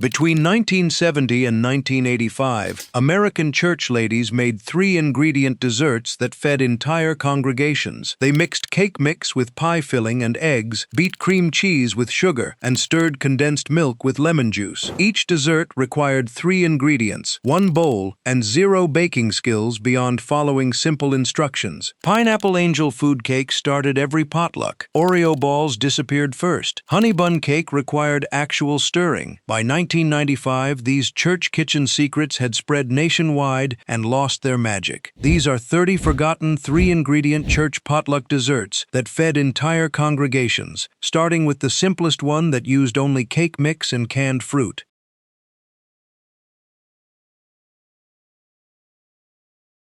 Between 1970 and 1985, American church ladies made three-ingredient desserts that fed entire congregations. They mixed cake mix with pie filling and eggs, beat cream cheese with sugar, and stirred condensed milk with lemon juice. Each dessert required 3 ingredients, 1 bowl, and 0 baking skills beyond following simple instructions. Pineapple angel food cake started every potluck. Oreo balls disappeared first. Honey bun cake required actual stirring. By 1995, these church kitchen secrets had spread nationwide and lost their magic. These are 30 forgotten 3-ingredient church potluck desserts that fed entire congregations, starting with the simplest one that used only cake mix and canned fruit.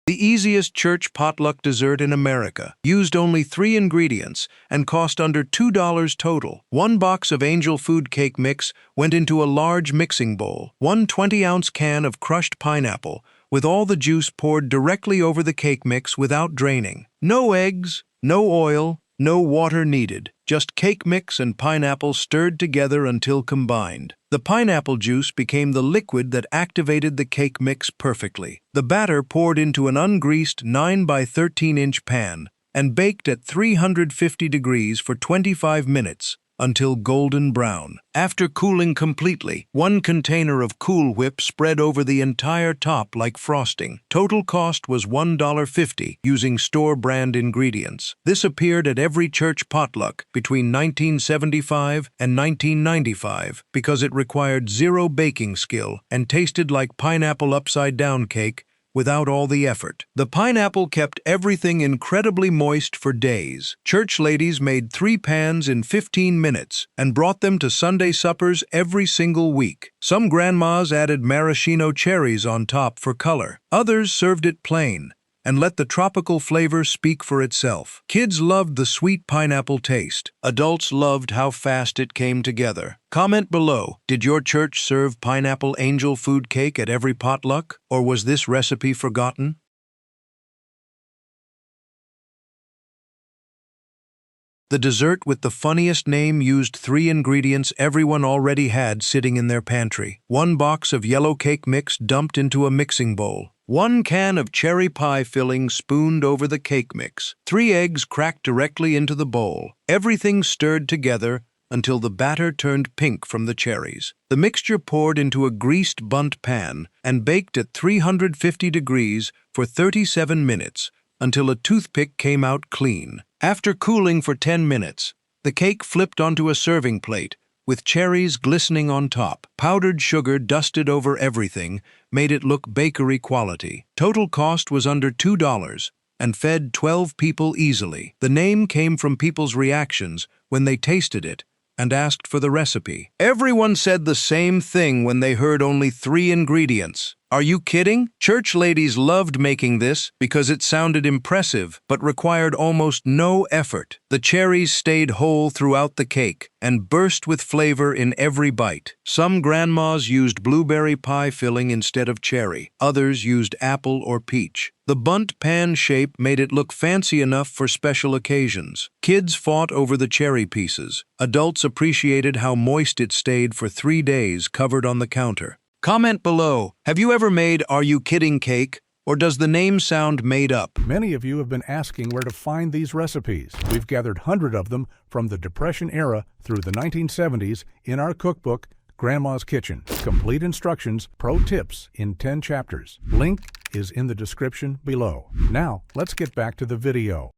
The easiest church potluck dessert in America used only 3 ingredients and cost under $2 total. 1 box of angel food cake mix went into a large mixing bowl. 1 20-ounce can of crushed pineapple with all the juice poured directly over the cake mix without draining. No eggs, no oil, no water needed. Just cake mix and pineapple stirred together until combined. The pineapple juice became the liquid that activated the cake mix perfectly. The batter poured into an ungreased 9 by 13-inch pan and baked at 350 degrees for 25 minutes until golden brown. After cooling completely, 1 container of Cool Whip spread over the entire top like frosting. Total cost was $1.50 using store-brand ingredients. This appeared at every church potluck between 1975 and 1995 because it required 0 baking skill and tasted like pineapple upside-down cake without all the effort. The pineapple kept everything incredibly moist for days. Church ladies made 3 pans in 15 minutes and brought them to Sunday suppers every single week. Some grandmas added maraschino cherries on top for color. Others served it plain and let the tropical flavor speak for itself. Kids loved the sweet pineapple taste. Adults loved how fast it came together. Comment below, did your church serve pineapple angel food cake at every potluck, or was this recipe forgotten? The dessert with the funniest name used 3 ingredients everyone already had sitting in their pantry. 1 box of yellow cake mix dumped into a mixing bowl. 1 can of cherry pie filling spooned over the cake mix. 3 eggs cracked directly into the bowl. Everything stirred together until the batter turned pink from the cherries. The mixture poured into a greased bunt pan and baked at 350 degrees for 37 minutes until a toothpick came out clean. After cooling for 10 minutes, the cake flipped onto a serving plate with cherries glistening on top. Powdered sugar dusted over everything made it look bakery quality. Total cost was under $2 and fed 12 people easily. The name came from people's reactions when they tasted it and asked for the recipe. Everyone said the same thing when they heard only 3 ingredients. Are you kidding? Church ladies loved making this because it sounded impressive but required almost no effort. The cherries stayed whole throughout the cake and burst with flavor in every bite. Some grandmas used blueberry pie filling instead of cherry. Others used apple or peach. The bunt pan shape made it look fancy enough for special occasions. Kids fought over the cherry pieces. Adults appreciated how moist it stayed for 3 days covered on the counter. Comment below, have you ever made Are You Kidding cake, or does the name sound made up? Many of you have been asking where to find these recipes. We've gathered hundreds of them from the Depression era through the 1970s in our cookbook, Grandma's Kitchen. Complete instructions, pro tips in 10 chapters. Link is in the description below. Now, let's get back to the video.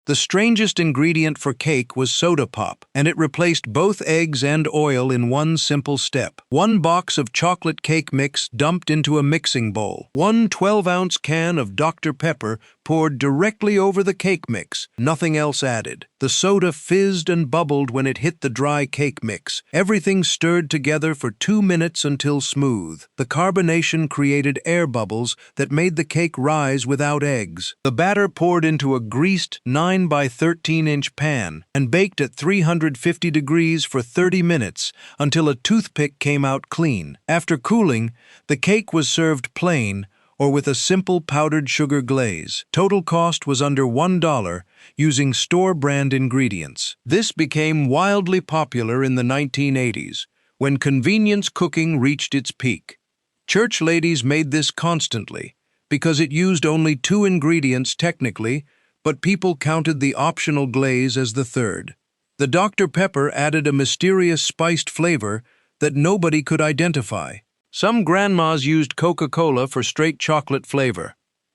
The strangest ingredient for cake was soda pop, and it replaced both eggs and oil in one simple step. 1 box of chocolate cake mix dumped into a mixing bowl. 1 12-ounce can of Dr. Pepper poured directly over the cake mix, nothing else added. The soda fizzed and bubbled when it hit the dry cake mix. Everything stirred together for 2 minutes until smooth. The carbonation created air bubbles that made the cake rise without eggs. The batter poured into a greased 9 by 13-inch pan and baked at 350 degrees for 30 minutes until a toothpick came out clean. After cooling, the cake was served plain or with a simple powdered sugar glaze. Total cost was under $1 using store-brand ingredients. This became wildly popular in the 1980s, when convenience cooking reached its peak. Church ladies made this constantly, because it used only 2 ingredients technically, but people counted the optional glaze as the third. The Dr. Pepper added a mysterious spiced flavor that nobody could identify. Some grandmas used Coca-Cola for straight chocolate flavor.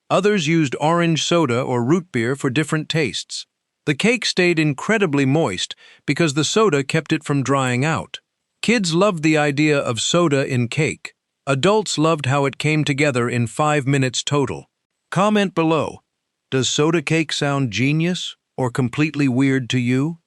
Others used orange soda or root beer for different tastes. The cake stayed incredibly moist because the soda kept it from drying out. Kids loved the idea of soda in cake. Adults loved how it came together in 5 minutes total. Comment below. Does soda cake sound genius or completely weird to you?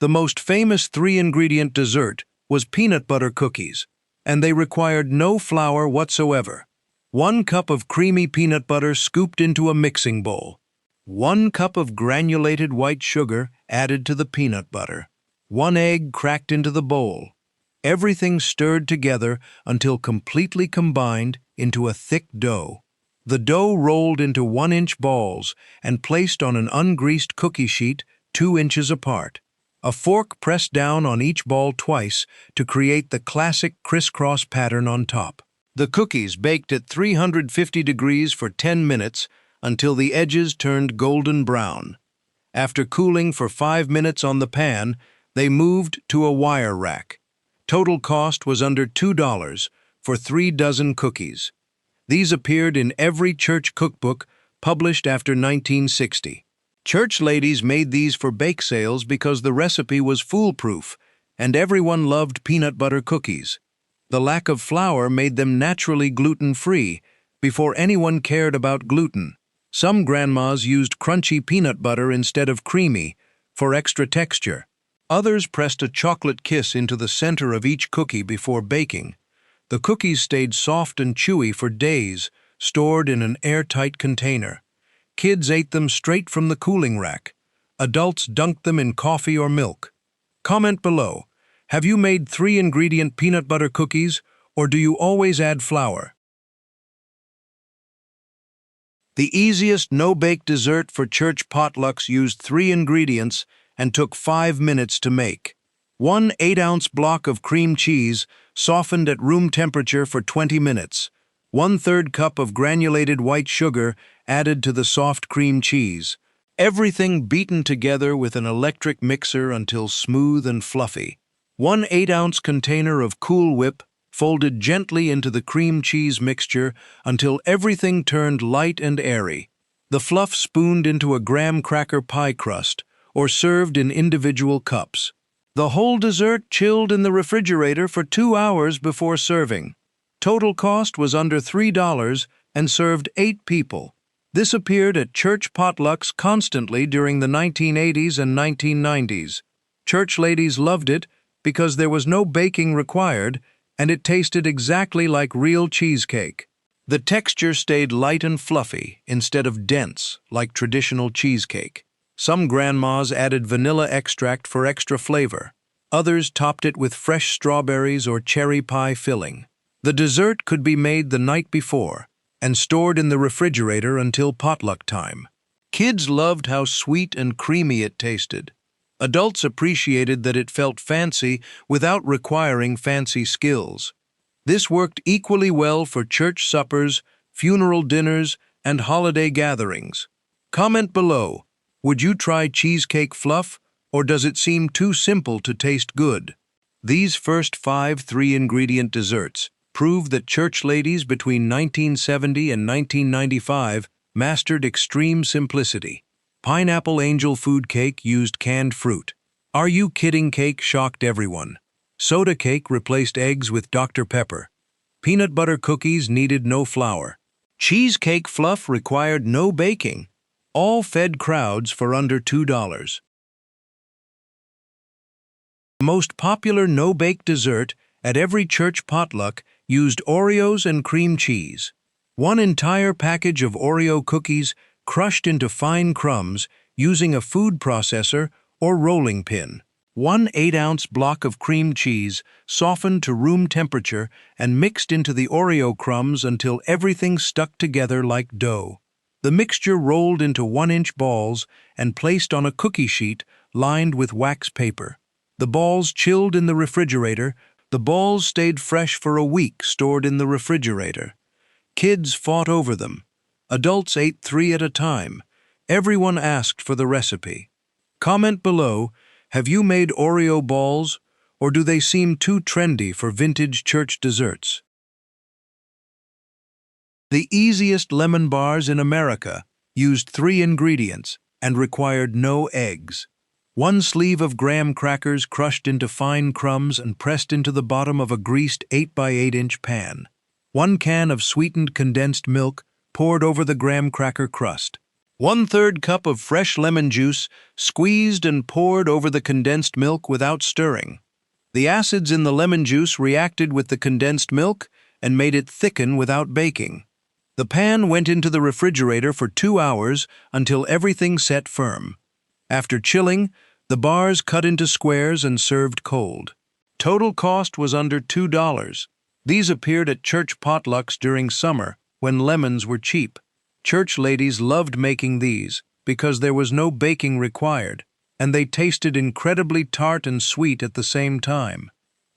The most famous 3-ingredient dessert was peanut butter cookies, and they required no flour whatsoever. 1 cup of creamy peanut butter scooped into a mixing bowl. 1 cup of granulated white sugar added to the peanut butter. 1 egg cracked into the bowl. Everything stirred together until completely combined into a thick dough. The dough rolled into 1-inch balls and placed on an ungreased cookie sheet 2 inches apart. A fork pressed down on each ball twice to create the classic crisscross pattern on top. The cookies baked at 350 degrees for 10 minutes until the edges turned golden brown. After cooling for 5 minutes on the pan, they moved to a wire rack. Total cost was under $2 for 3 dozen cookies. These appeared in every church cookbook published after 1960. Church ladies made these for bake sales because the recipe was foolproof, and everyone loved peanut butter cookies. The lack of flour made them naturally gluten-free, before anyone cared about gluten. Some grandmas used crunchy peanut butter instead of creamy, for extra texture. Others pressed a chocolate kiss into the center of each cookie before baking. The cookies stayed soft and chewy for days, stored in an airtight container. Kids ate them straight from the cooling rack. Adults dunked them in coffee or milk. Comment below. Have you made 3-ingredient peanut butter cookies, or do you always add flour? The easiest no-bake dessert for church potlucks used 3 ingredients and took 5 minutes to make. 1 8-ounce block of cream cheese, softened at room temperature for 20 minutes. 1/3 cup of granulated white sugar added to the soft cream cheese. Everything beaten together with an electric mixer until smooth and fluffy. 1 8-ounce container of Cool Whip folded gently into the cream cheese mixture until everything turned light and airy. The fluff spooned into a graham cracker pie crust or served in individual cups. The whole dessert chilled in the refrigerator for 2 hours before serving. Total cost was under $3 and served 8 people. This appeared at church potlucks constantly during the 1980s and 1990s. Church ladies loved it because there was no baking required and it tasted exactly like real cheesecake. The texture stayed light and fluffy instead of dense like traditional cheesecake. Some grandmas added vanilla extract for extra flavor. Others topped it with fresh strawberries or cherry pie filling. The dessert could be made the night before and stored in the refrigerator until potluck time. Kids loved how sweet and creamy it tasted. Adults appreciated that it felt fancy without requiring fancy skills. This worked equally well for church suppers, funeral dinners, and holiday gatherings. Comment below. Would you try cheesecake fluff, or does it seem too simple to taste good? These first 5 3-ingredient desserts prove that church ladies between 1970 and 1995 mastered extreme simplicity. Pineapple angel food cake used canned fruit. Are you kidding cake shocked everyone. Soda cake replaced eggs with Dr. Pepper. Peanut butter cookies needed no flour. Cheesecake fluff required no baking. All fed crowds for under $2. The most popular no-bake dessert at every church potluck used Oreos and cream cheese. 1 entire package of Oreo cookies crushed into fine crumbs using a food processor or rolling pin. 1 8-ounce block of cream cheese softened to room temperature and mixed into the Oreo crumbs until everything stuck together like dough. The mixture rolled into 1-inch balls and placed on a cookie sheet lined with wax paper. The balls chilled in the refrigerator. The balls stayed fresh for a week, stored in the refrigerator. Kids fought over them. Adults ate 3 at a time. Everyone asked for the recipe. Comment below, have you made Oreo balls, or do they seem too trendy for vintage church desserts? The easiest lemon bars in America used 3 ingredients and required no eggs. 1 sleeve of graham crackers crushed into fine crumbs and pressed into the bottom of a greased 8x8-inch pan. 1 can of sweetened condensed milk poured over the graham cracker crust. 1/3 cup of fresh lemon juice squeezed and poured over the condensed milk without stirring. The acids in the lemon juice reacted with the condensed milk and made it thicken without baking. The pan went into the refrigerator for 2 hours until everything set firm. After chilling, the bars cut into squares and served cold. Total cost was under $2. These appeared at church potlucks during summer when lemons were cheap. Church ladies loved making these because there was no baking required, and they tasted incredibly tart and sweet at the same time.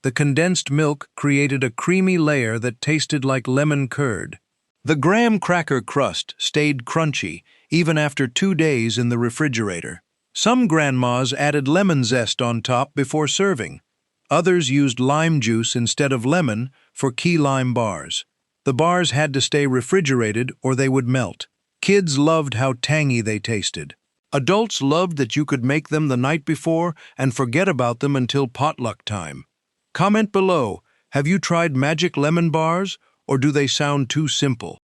The condensed milk created a creamy layer that tasted like lemon curd. The graham cracker crust stayed crunchy even after 2 days in the refrigerator. Some grandmas added lemon zest on top before serving. Others used lime juice instead of lemon for key lime bars. The bars had to stay refrigerated or they would melt. Kids loved how tangy they tasted. Adults loved that you could make them the night before and forget about them until potluck time. Comment below, have you tried magic lemon bars, or do they sound too simple?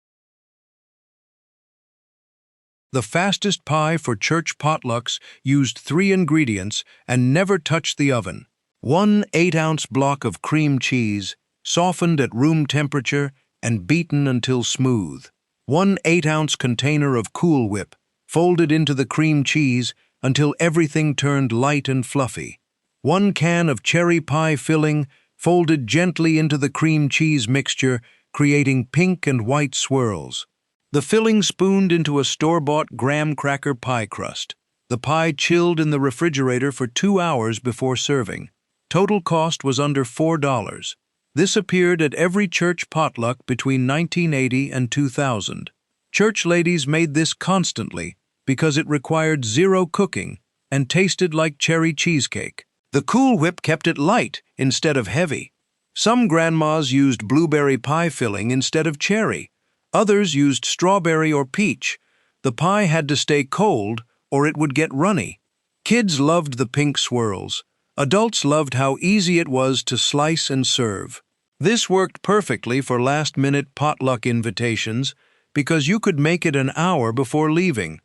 The fastest pie for church potlucks used 3 ingredients and never touched the oven. 1 8-ounce block of cream cheese, softened at room temperature and beaten until smooth. 1 8-ounce container of Cool Whip, folded into the cream cheese until everything turned light and fluffy. 1 can of cherry pie filling, folded gently into the cream cheese mixture, creating pink and white swirls. The filling spooned into a store-bought graham cracker pie crust. The pie chilled in the refrigerator for 2 hours before serving. Total cost was under $4. This appeared at every church potluck between 1980 and 2000. Church ladies made this constantly because it required 0 cooking and tasted like cherry cheesecake. The Cool Whip kept it light instead of heavy. Some grandmas used blueberry pie filling instead of cherry. Others used strawberry or peach. The pie had to stay cold or it would get runny. Kids loved the pink swirls. Adults loved how easy it was to slice and serve. This worked perfectly for last-minute potluck invitations because you could make it an hour before leaving.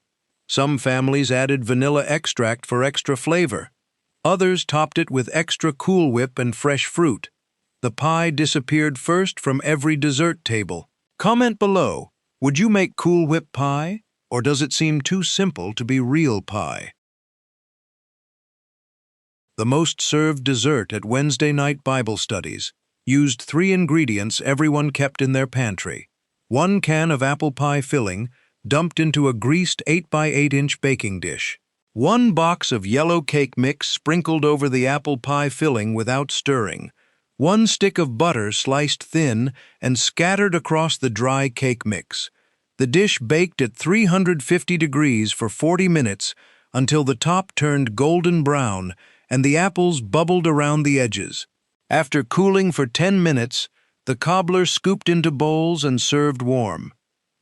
Some families added vanilla extract for extra flavor. Others topped it with extra Cool Whip and fresh fruit. The pie disappeared first from every dessert table. Comment below, would you make Cool Whip pie, or does it seem too simple to be real pie? The most served dessert at Wednesday night Bible studies used 3 ingredients everyone kept in their pantry. 1 can of apple pie filling, dumped into a greased 8x8-inch baking dish. 1 box of yellow cake mix sprinkled over the apple pie filling without stirring. 1 stick of butter sliced thin and scattered across the dry cake mix. The dish baked at 350 degrees for 40 minutes until the top turned golden brown and the apples bubbled around the edges. After cooling for 10 minutes, the cobbler scooped into bowls and served warm.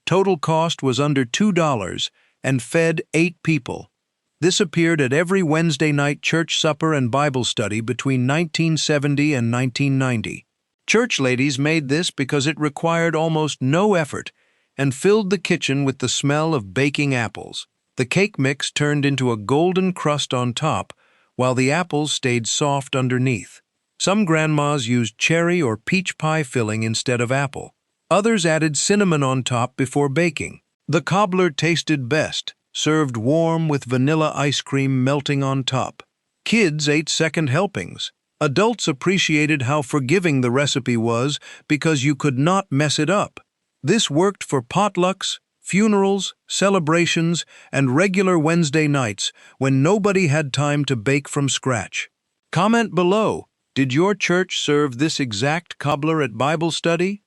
Total cost was under $2 and fed 8 people. This appeared at every Wednesday night church supper and Bible study between 1970 and 1990. Church ladies made this because it required almost no effort and filled the kitchen with the smell of baking apples. The cake mix turned into a golden crust on top, while the apples stayed soft underneath. Some grandmas used cherry or peach pie filling instead of apple. Others added cinnamon on top before baking. The cobbler tasted best, served warm with vanilla ice cream melting on top. Kids ate second helpings. Adults appreciated how forgiving the recipe was because you could not mess it up. This worked for potlucks, funerals, celebrations, and regular Wednesday nights when nobody had time to bake from scratch. Comment below, did your church serve this exact cobbler at Bible study?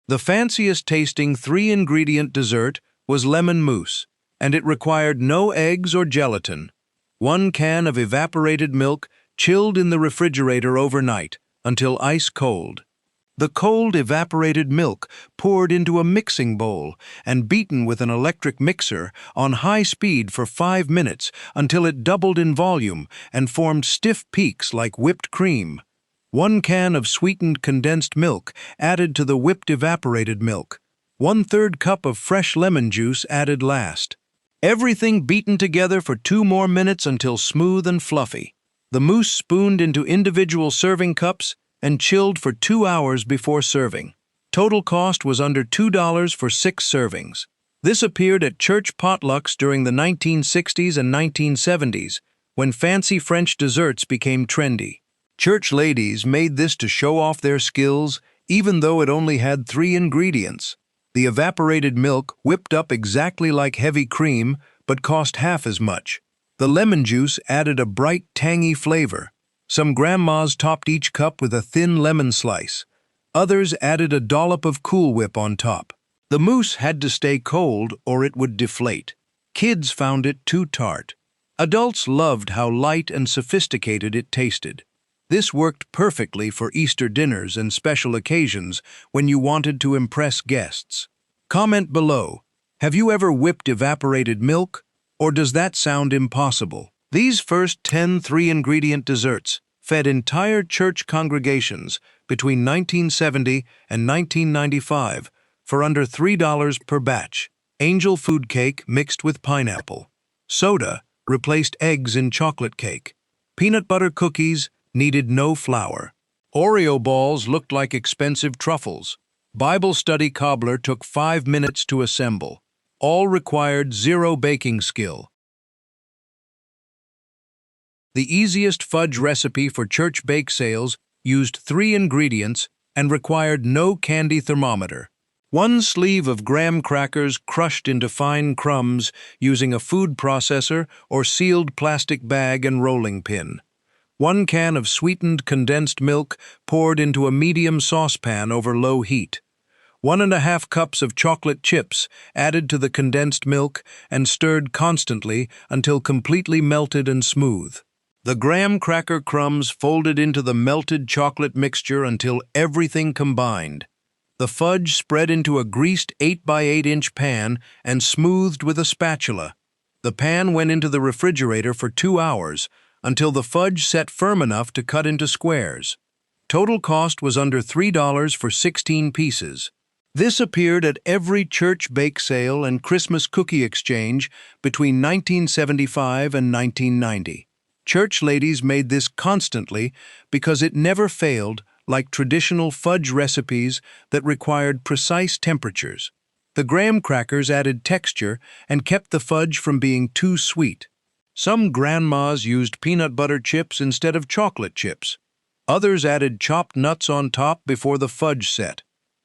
The fanciest tasting 3-ingredient dessert was lemon mousse, and it required no eggs or gelatin. 1 can of evaporated milk chilled in the refrigerator overnight until ice cold. The cold evaporated milk poured into a mixing bowl and beaten with an electric mixer on high speed for 5 minutes until it doubled in volume and formed stiff peaks like whipped cream. 1 can of sweetened condensed milk added to the whipped evaporated milk. 1/3 cup of fresh lemon juice added last. Everything beaten together for 2 more minutes until smooth and fluffy. The mousse spooned into individual serving cups and chilled for 2 hours before serving. Total cost was under $2 for 6 servings. This appeared at church potlucks during the 1960s and 1970s, when fancy French desserts became trendy. Church ladies made this to show off their skills, even though it only had 3 ingredients. The evaporated milk whipped up exactly like heavy cream, but cost half as much. The lemon juice added a bright, tangy flavor. Some grandmas topped each cup with a thin lemon slice. Others added a dollop of Cool Whip on top. The mousse had to stay cold or it would deflate. Kids found it too tart. Adults loved how light and sophisticated it tasted. This worked perfectly for Easter dinners and special occasions when you wanted to impress guests. Comment below, have you ever whipped evaporated milk, or does that sound impossible? These first 10 3-ingredient desserts fed entire church congregations between 1970 and 1995 for under $3 per batch. Angel food cake mixed with pineapple. Soda replaced eggs in chocolate cake. Peanut butter cookies needed no flour. Oreo balls looked like expensive truffles. Bible study cobbler took 5 minutes to assemble. All required 0 baking skill. The easiest fudge recipe for church bake sales used 3 ingredients and required no candy thermometer. 1 sleeve of graham crackers crushed into fine crumbs using a food processor or sealed plastic bag and rolling pin. 1 can of sweetened condensed milk poured into a medium saucepan over low heat. 1½ cups of chocolate chips added to the condensed milk and stirred constantly until completely melted and smooth. The graham cracker crumbs folded into the melted chocolate mixture until everything combined. The fudge spread into a greased 8 by 8 inch pan and smoothed with a spatula. The pan went into the refrigerator for 2 hours until the fudge set firm enough to cut into squares. Total cost was under $3 for 16 pieces. This appeared at every church bake sale and Christmas cookie exchange between 1975 and 1990. Church ladies made this constantly because it never failed, like traditional fudge recipes that required precise temperatures. The graham crackers added texture and kept the fudge from being too sweet. Some grandmas used peanut butter chips instead of chocolate chips. Others added chopped nuts on top before the fudge set.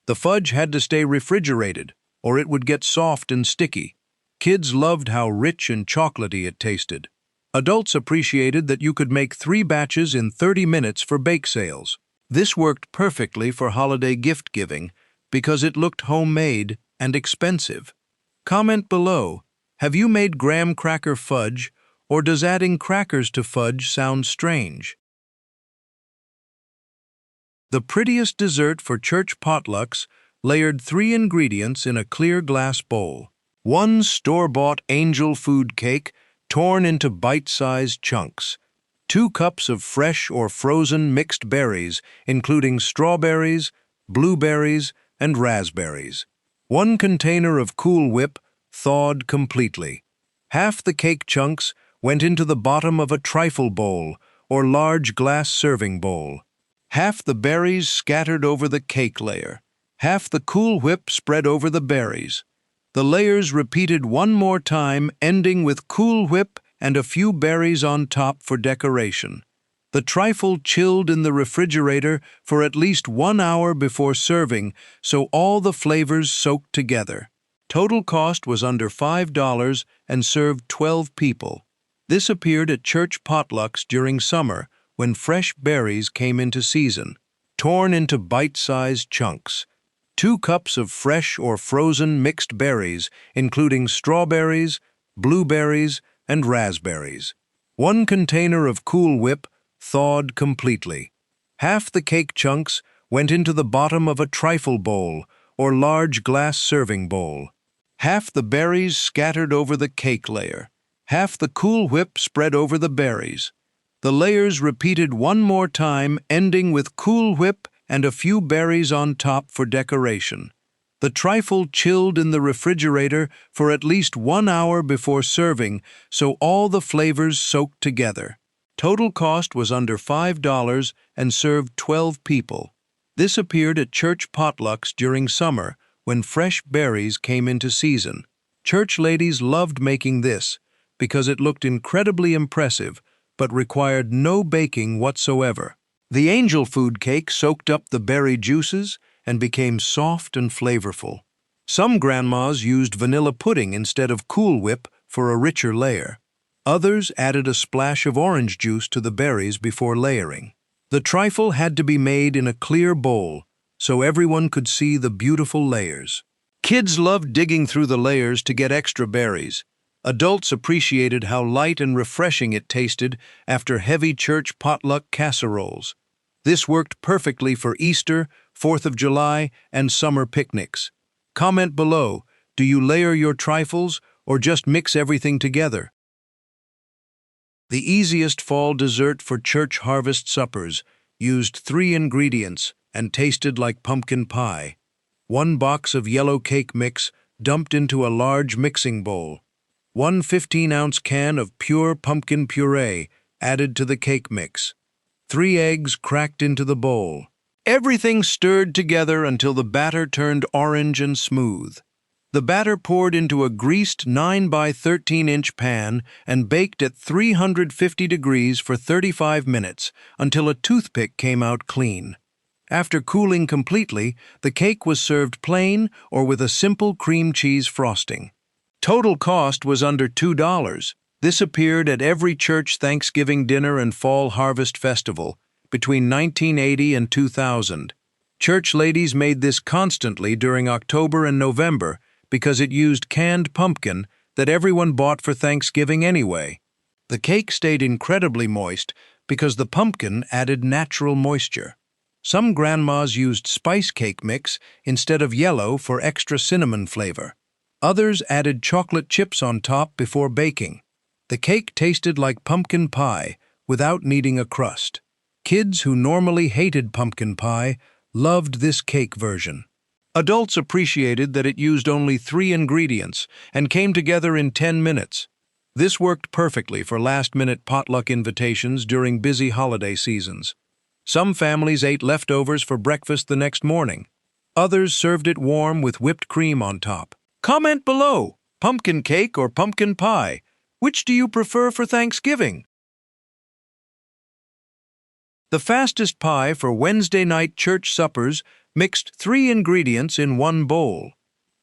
The fudge had to stay refrigerated, or it would get soft and sticky. Kids loved how rich and chocolatey it tasted. Adults appreciated that you could make 3 batches in 30 minutes for bake sales. This worked perfectly for holiday gift giving because it looked homemade and expensive. Comment below, have you made graham cracker fudge, or does adding crackers to fudge sound strange? The prettiest dessert for church potlucks layered 3 ingredients in a clear glass bowl. 1 store-bought angel food cake torn into bite-sized chunks. 2 cups of fresh or frozen mixed berries, including strawberries, blueberries, and raspberries. 1 container of Cool Whip, thawed completely. Half the cake chunks went into the bottom of a trifle bowl, or large glass serving bowl. Half the berries scattered over the cake layer. Half the Cool Whip spread over the berries. The layers repeated 1 more time, ending with Cool Whip and a few berries on top for decoration. The trifle chilled in the refrigerator for at least 1 hour before serving, so all the flavors soaked together. Total cost was under $5 and served 12 people. This appeared at church potlucks during summer when fresh berries came into season, torn into bite-sized chunks. 2 cups of fresh or frozen mixed berries, including strawberries, blueberries, and raspberries. 1 container of Cool Whip, thawed completely. Half the cake chunks went into the bottom of a trifle bowl or large glass serving bowl. Half the berries scattered over the cake layer. Half the Cool Whip spread over the berries. The layers repeated 1 more time, ending with Cool Whip and a few berries on top for decoration. The trifle chilled in the refrigerator for at least 1 hour before serving, so all the flavors soaked together. Total cost was under $5 and served 12 people. This appeared at church potlucks during summer when fresh berries came into season. Church ladies loved making this because it looked incredibly impressive but required no baking whatsoever. The angel food cake soaked up the berry juices and became soft and flavorful. Some grandmas used vanilla pudding instead of Cool Whip for a richer layer. Others added a splash of orange juice to the berries before layering. The trifle had to be made in a clear bowl so everyone could see the beautiful layers. Kids loved digging through the layers to get extra berries. Adults appreciated how light and refreshing it tasted after heavy church potluck casseroles. This worked perfectly for Easter, 4th of July, and summer picnics. Comment below, do you layer your trifles or just mix everything together? The easiest fall dessert for church harvest suppers used 3 ingredients and tasted like pumpkin pie. 1 box of yellow cake mix dumped into a large mixing bowl. 1 15-ounce can of pure pumpkin puree added to the cake mix. 3 eggs cracked into the bowl. Everything stirred together until the batter turned orange and smooth. The batter poured into a greased 9 by 13-inch pan and baked at 350 degrees for 35 minutes until a toothpick came out clean. After cooling completely, the cake was served plain or with a simple cream cheese frosting. Total cost was under $2. This appeared at every church Thanksgiving dinner and fall harvest festival between 1980 and 2000. Church ladies made this constantly during October and November because it used canned pumpkin that everyone bought for Thanksgiving anyway. The cake stayed incredibly moist because the pumpkin added natural moisture. Some grandmas used spice cake mix instead of yellow for extra cinnamon flavor. Others added chocolate chips on top before baking. The cake tasted like pumpkin pie without needing a crust. Kids who normally hated pumpkin pie loved this cake version. Adults appreciated that it used only 3 ingredients and came together in 10 minutes. This worked perfectly for last-minute potluck invitations during busy holiday seasons. Some families ate leftovers for breakfast the next morning. Others served it warm with whipped cream on top. Comment below, pumpkin cake or pumpkin pie? Which do you prefer for Thanksgiving? The fastest pie for Wednesday night church suppers mixed 3 ingredients in 1 bowl.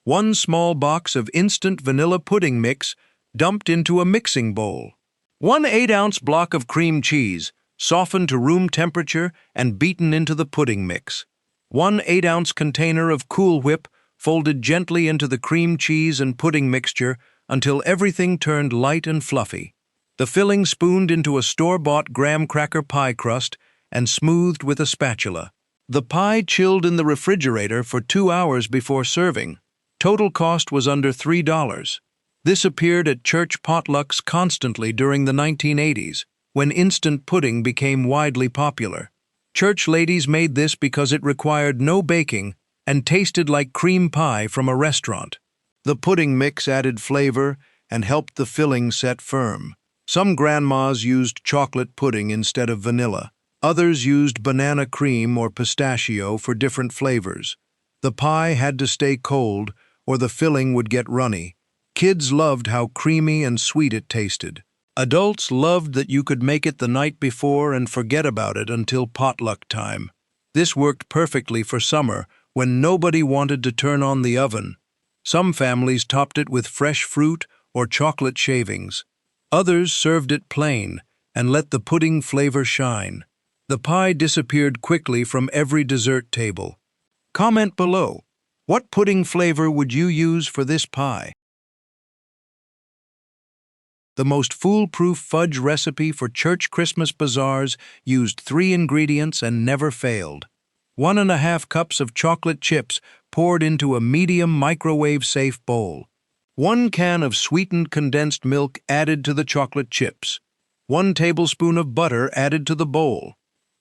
1 small box of instant vanilla pudding mix dumped into a mixing bowl. 1 8-ounce block of cream cheese, softened to room temperature and beaten into the pudding mix. 1 8-ounce container of Cool Whip folded gently into the cream cheese and pudding mixture until everything turned light and fluffy. The filling spooned into a store-bought graham cracker pie crust and smoothed with a spatula. The pie chilled in the refrigerator for 2 hours before serving. Total cost was under $3. This appeared at church potlucks constantly during the 1980s, when instant pudding became widely popular. Church ladies made this because it required no baking and tasted like cream pie from a restaurant. The pudding mix added flavor and helped the filling set firm. Some grandmas used chocolate pudding instead of vanilla. Others used banana cream or pistachio for different flavors. The pie had to stay cold or the filling would get runny. Kids loved how creamy and sweet it tasted. Adults loved that you could make it the night before and forget about it until potluck time. This worked perfectly for summer when nobody wanted to turn on the oven. Some families topped it with fresh fruit or chocolate shavings. Others served it plain and let the pudding flavor shine. The pie disappeared quickly from every dessert table. Comment below, what pudding flavor would you use for this pie? The most foolproof fudge recipe for church Christmas bazaars used 3 ingredients and never failed. 1½ cups of chocolate chips poured into a medium microwave-safe bowl. 1 can of sweetened condensed milk added to the chocolate chips. 1 tablespoon of butter added to the bowl.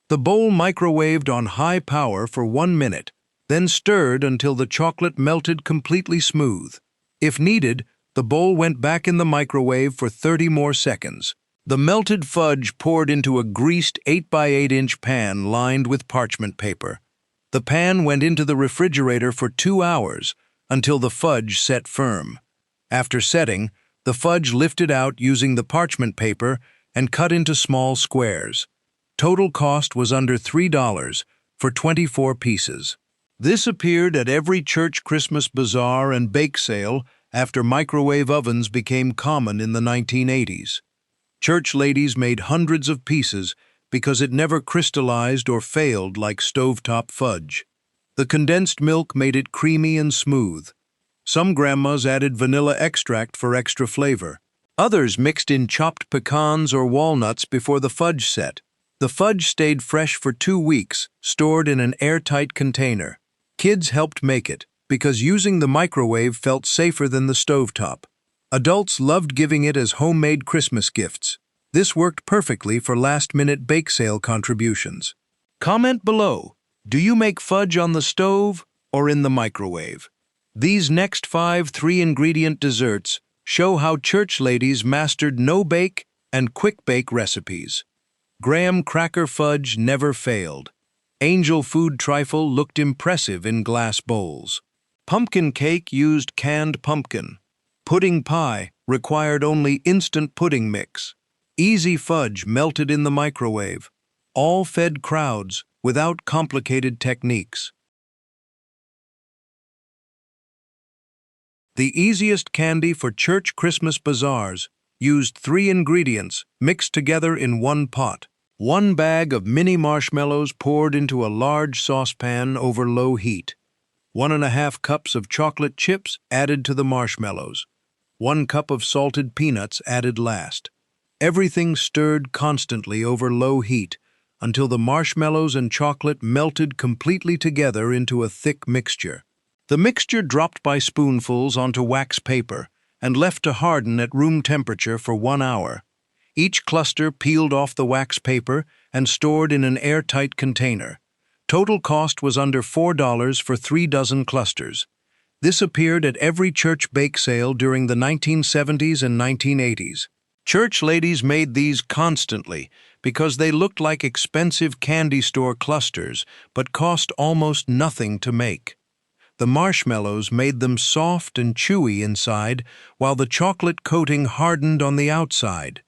The bowl microwaved on high power for 1 minute, then stirred until the chocolate melted completely smooth. If needed, the bowl went back in the microwave for 30 more seconds. The melted fudge poured into a greased 8 by 8-inch pan lined with parchment paper. The pan went into the refrigerator for 2 hours until the fudge set firm. After setting, the fudge lifted out using the parchment paper and cut into small squares. Total cost was under $3 for 24 pieces. This appeared at every church Christmas bazaar and bake sale after microwave ovens became common in the 1980s. Church ladies made hundreds of pieces because it never crystallized or failed like stovetop fudge. The condensed milk made it creamy and smooth. Some grandmas added vanilla extract for extra flavor. Others mixed in chopped pecans or walnuts before the fudge set. The fudge stayed fresh for 2 weeks, stored in an airtight container. Kids helped make it because using the microwave felt safer than the stovetop. Adults loved giving it as homemade Christmas gifts. This worked perfectly for last-minute bake sale contributions. Comment below, do you make fudge on the stove or in the microwave? These next 5 3-ingredient desserts show how church ladies mastered no-bake and quick-bake recipes. Graham cracker fudge never failed. Angel food trifle looked impressive in glass bowls. Pumpkin cake used canned pumpkin. Pudding pie required only instant pudding mix. Easy fudge melted in the microwave. All fed crowds without complicated techniques. The easiest candy for church Christmas bazaars used 3 ingredients mixed together in 1 pot. 1 bag of mini marshmallows poured into a large saucepan over low heat. 1½ cups of chocolate chips added to the marshmallows. 1 cup of salted peanuts added last. Everything stirred constantly over low heat until the marshmallows and chocolate melted completely together into a thick mixture. The mixture dropped by spoonfuls onto wax paper and left to harden at room temperature for 1 hour. Each cluster peeled off the wax paper and stored in an airtight container. Total cost was under $4 for 3 dozen clusters. This appeared at every church bake sale during the 1970s and 1980s. Church ladies made these constantly because they looked like expensive candy store clusters but cost almost nothing to make. The marshmallows made them soft and chewy inside while the chocolate coating hardened on the outside.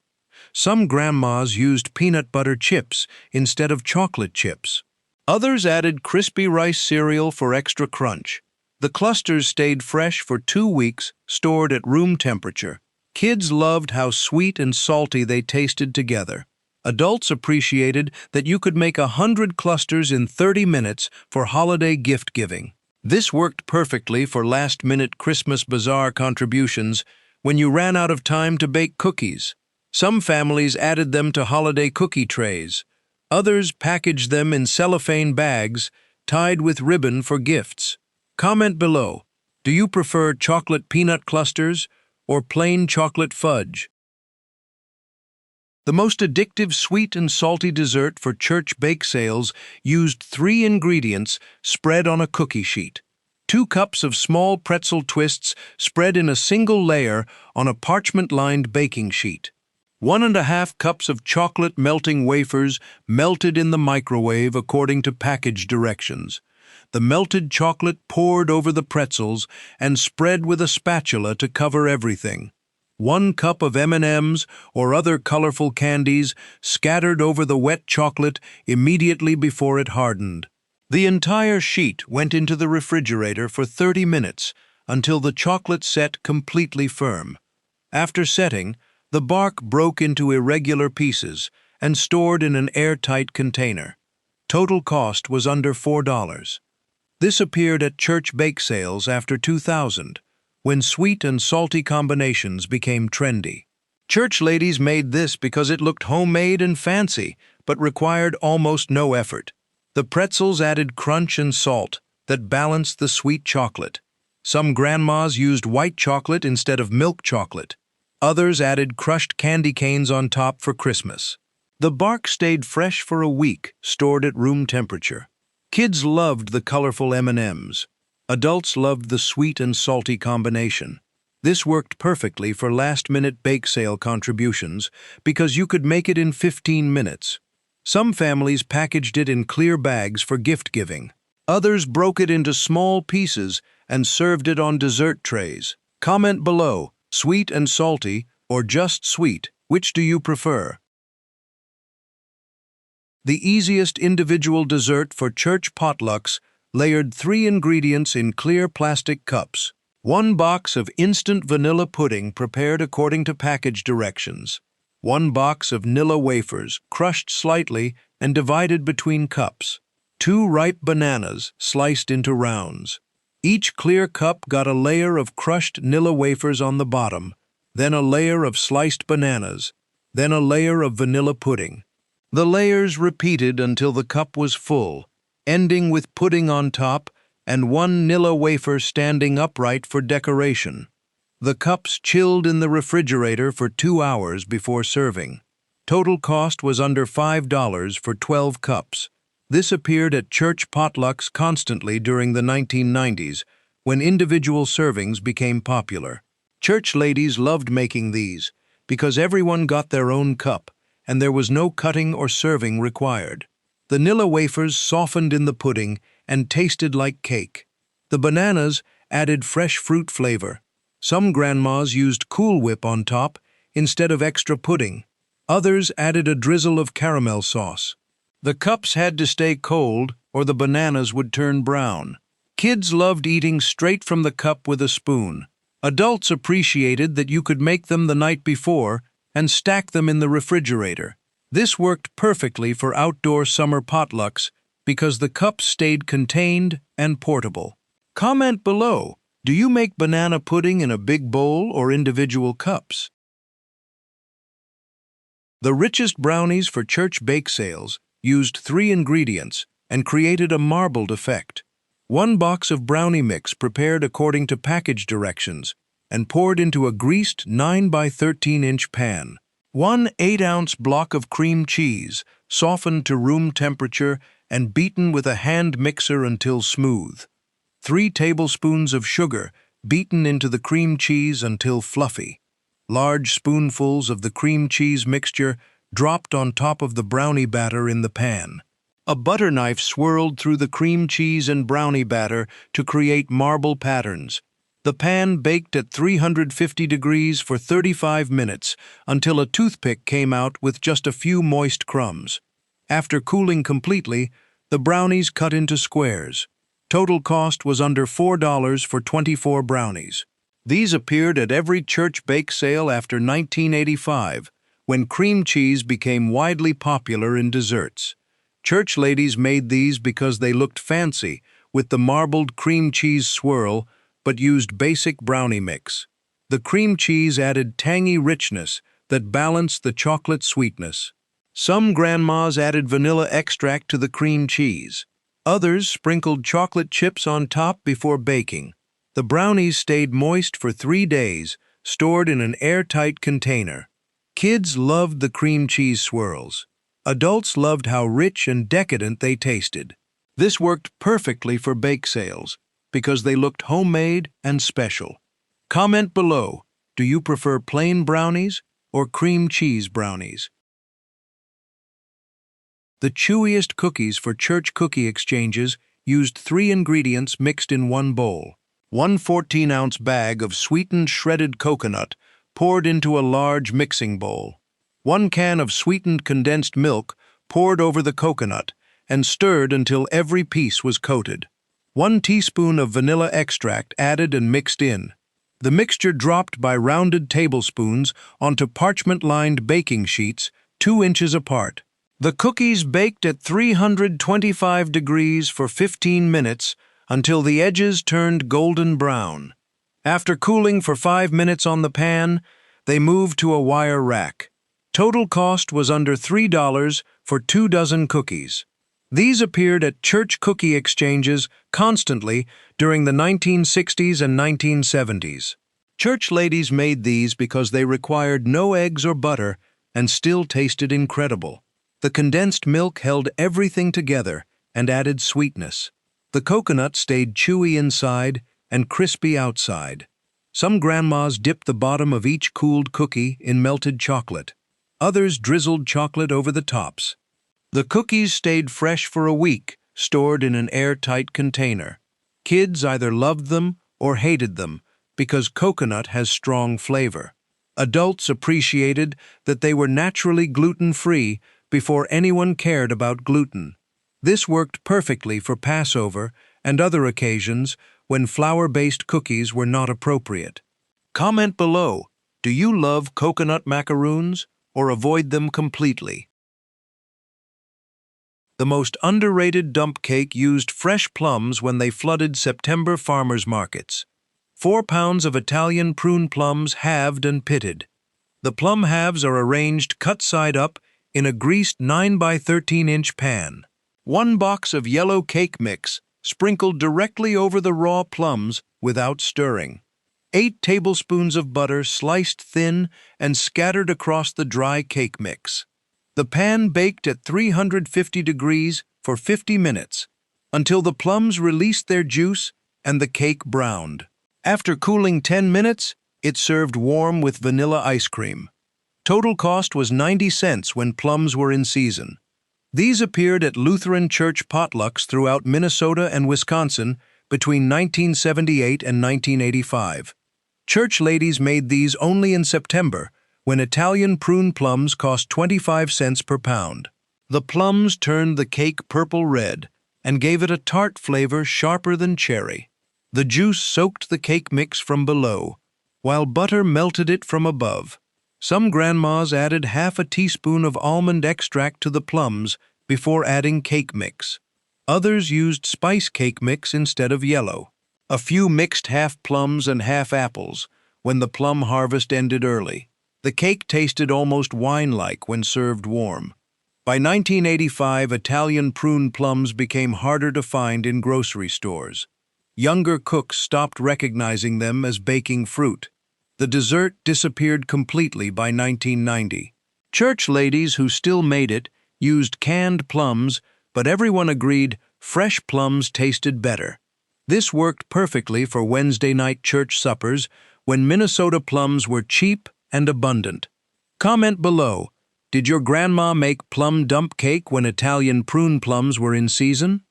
Some grandmas used peanut butter chips instead of chocolate chips. Others added crispy rice cereal for extra crunch. The clusters stayed fresh for 2 weeks, stored at room temperature. Kids loved how sweet and salty they tasted together. Adults appreciated that you could make 100 clusters in 30 minutes for holiday gift giving. This worked perfectly for last-minute Christmas bazaar contributions when you ran out of time to bake cookies. Some families added them to holiday cookie trays. Others packaged them in cellophane bags, tied with ribbon for gifts. Comment below, do you prefer chocolate peanut clusters or plain chocolate fudge? The most addictive sweet and salty dessert for church bake sales used 3 ingredients spread on a cookie sheet. 2 cups of small pretzel twists spread in a single layer on a parchment-lined baking sheet. 1½ cups of chocolate melting wafers melted in the microwave according to package directions. The melted chocolate poured over the pretzels and spread with a spatula to cover everything. 1 cup of M&Ms or other colorful candies scattered over the wet chocolate immediately before it hardened. The entire sheet went into the refrigerator for 30 minutes until the chocolate set completely firm. After setting, the bark broke into irregular pieces and stored in an airtight container. Total cost was under $4. This appeared at church bake sales after 2000, when sweet and salty combinations became trendy. Church ladies made this because it looked homemade and fancy, but required almost no effort. The pretzels added crunch and salt that balanced the sweet chocolate. Some grandmas used white chocolate instead of milk chocolate. Others added crushed candy canes on top for Christmas. The bark stayed fresh for a week, stored at room temperature. Kids loved the colorful M&Ms. Adults loved the sweet and salty combination. This worked perfectly for last-minute bake sale contributions because you could make it in 15 minutes. Some families packaged it in clear bags for gift giving. Others broke it into small pieces and served it on dessert trays. Comment below, sweet and salty, or just sweet, which do you prefer? The easiest individual dessert for church potlucks layered 3 ingredients in clear plastic cups. 1 box of instant vanilla pudding prepared according to package directions. 1 box of Nilla wafers, crushed slightly and divided between cups. 2 ripe bananas, sliced into rounds. Each clear cup got a layer of crushed Nilla wafers on the bottom, then a layer of sliced bananas, then a layer of vanilla pudding. The layers repeated until the cup was full, ending with pudding on top and 1 Nilla wafer standing upright for decoration. The cups chilled in the refrigerator for 2 hours before serving. Total cost was under $5 for 12 cups. This appeared at church potlucks constantly during the 1990s, when individual servings became popular. Church ladies loved making these because everyone got their own cup, and there was no cutting or serving required. The Nilla wafers softened in the pudding and tasted like cake. The bananas added fresh fruit flavor. Some grandmas used Cool Whip on top instead of extra pudding. Others added a drizzle of caramel sauce. The cups had to stay cold or the bananas would turn brown. Kids loved eating straight from the cup with a spoon. Adults appreciated that you could make them the night before and stack them in the refrigerator. This worked perfectly for outdoor summer potlucks because the cups stayed contained and portable. Comment below, do you make banana pudding in a big bowl or individual cups? The richest brownies for church bake sales used 3 ingredients and created a marbled effect. 1 box of brownie mix prepared according to package directions and poured into a greased 9 by 13-inch pan. 1 8-ounce block of cream cheese, softened to room temperature and beaten with a hand mixer until smooth. 3 tablespoons of sugar, beaten into the cream cheese until fluffy. Large spoonfuls of the cream cheese mixture dropped on top of the brownie batter in the pan. A butter knife swirled through the cream cheese and brownie batter to create marble patterns. The pan baked at 350 degrees for 35 minutes until a toothpick came out with just a few moist crumbs. After cooling completely, the brownies cut into squares. Total cost was under $4 for 24 brownies. These appeared at every church bake sale after 1985, when cream cheese became widely popular in desserts. Church ladies made these because they looked fancy with the marbled cream cheese swirl, but used basic brownie mix. The cream cheese added tangy richness that balanced the chocolate sweetness. Some grandmas added vanilla extract to the cream cheese. Others sprinkled chocolate chips on top before baking. The brownies stayed moist for 3 days, stored in an airtight container. Kids loved the cream cheese swirls. Adults loved how rich and decadent they tasted. This worked perfectly for bake sales because they looked homemade and special. Comment below, do you prefer plain brownies or cream cheese brownies? The chewiest cookies for church cookie exchanges used 3 ingredients mixed in one bowl. 1 14-ounce bag of sweetened shredded coconut poured into a large mixing bowl. 1 can of sweetened condensed milk poured over the coconut and stirred until every piece was coated. 1 teaspoon of vanilla extract added and mixed in. The mixture dropped by rounded tablespoons onto parchment-lined baking sheets 2 inches apart. The cookies baked at 325 degrees for 15 minutes until the edges turned golden brown. After cooling for 5 minutes on the pan, they moved to a wire rack. Total cost was under $3 for 2 dozen cookies. These appeared at church cookie exchanges constantly during the 1960s and 1970s. Church ladies made these because they required no eggs or butter and still tasted incredible. The condensed milk held everything together and added sweetness. The coconut stayed chewy inside and crispy outside. Some grandmas dipped the bottom of each cooled cookie in melted chocolate. Others drizzled chocolate over the tops. The cookies stayed fresh for a week, stored in an airtight container. Kids either loved them or hated them because coconut has strong flavor. Adults appreciated that they were naturally gluten-free before anyone cared about gluten. This worked perfectly for Passover and other occasions when flour-based cookies were not appropriate. Comment below, do you love coconut macaroons or avoid them completely? The most underrated dump cake used fresh plums when they flooded September farmers' markets. 4 pounds of Italian prune plums halved and pitted. The plum halves are arranged cut side up in a greased 9 by 13-inch pan. 1 box of yellow cake mix sprinkled directly over the raw plums without stirring. 8 tablespoons of butter sliced thin and scattered across the dry cake mix. The pan baked at 350 degrees for 50 minutes until the plums released their juice and the cake browned. After cooling 10 minutes, it served warm with vanilla ice cream. Total cost was 90 cents when plums were in season. These appeared at Lutheran church potlucks throughout Minnesota and Wisconsin between 1978 and 1985. Church ladies made these only in September, when Italian prune plums cost 25 cents per pound. The plums turned the cake purple-red and gave it a tart flavor sharper than cherry. The juice soaked the cake mix from below, while butter melted it from above. Some grandmas added half a teaspoon of almond extract to the plums before adding cake mix. Others used spice cake mix instead of yellow. A few mixed half plums and half apples when the plum harvest ended early. The cake tasted almost wine-like when served warm. By 1985, Italian prune plums became harder to find in grocery stores. Younger cooks stopped recognizing them as baking fruit. The dessert disappeared completely by 1990. Church ladies who still made it used canned plums, but everyone agreed fresh plums tasted better. This worked perfectly for Wednesday night church suppers when Minnesota plums were cheap and abundant. Comment below, did your grandma make plum dump cake when Italian prune plums were in season?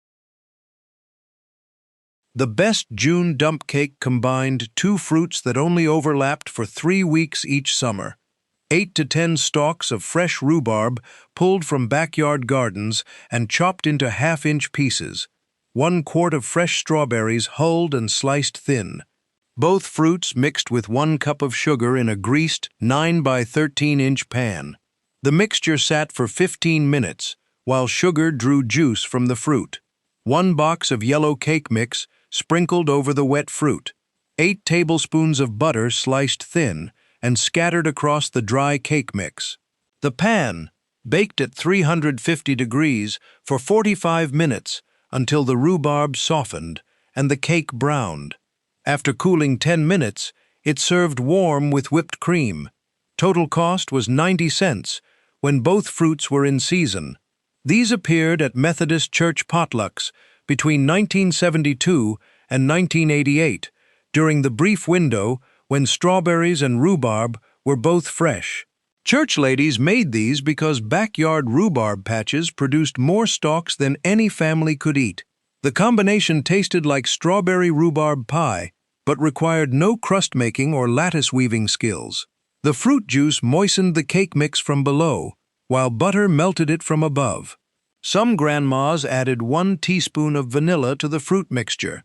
The best June dump cake combined 2 fruits that only overlapped for 3 weeks each summer. 8 to 10 stalks of fresh rhubarb pulled from backyard gardens and chopped into half-inch pieces. 1 quart of fresh strawberries hulled and sliced thin. Both fruits mixed with 1 cup of sugar in a greased 9 by 13-inch pan. The mixture sat for 15 minutes, while sugar drew juice from the fruit. 1 box of yellow cake mix sprinkled over the wet fruit. 8 tablespoons of butter sliced thin and scattered across the dry cake mix. The pan, baked at 350 degrees for 45 minutes until the rhubarb softened and the cake browned. After cooling 10 minutes, it served warm with whipped cream. Total cost was 90 cents when both fruits were in season. These appeared at Methodist church potlucks between 1972 and 1988, during the brief window when strawberries and rhubarb were both fresh. Church ladies made these because backyard rhubarb patches produced more stalks than any family could eat. The combination tasted like strawberry rhubarb pie, but required no crust-making or lattice-weaving skills. The fruit juice moistened the cake mix from below, while butter melted it from above. Some grandmas added 1 teaspoon of vanilla to the fruit mixture.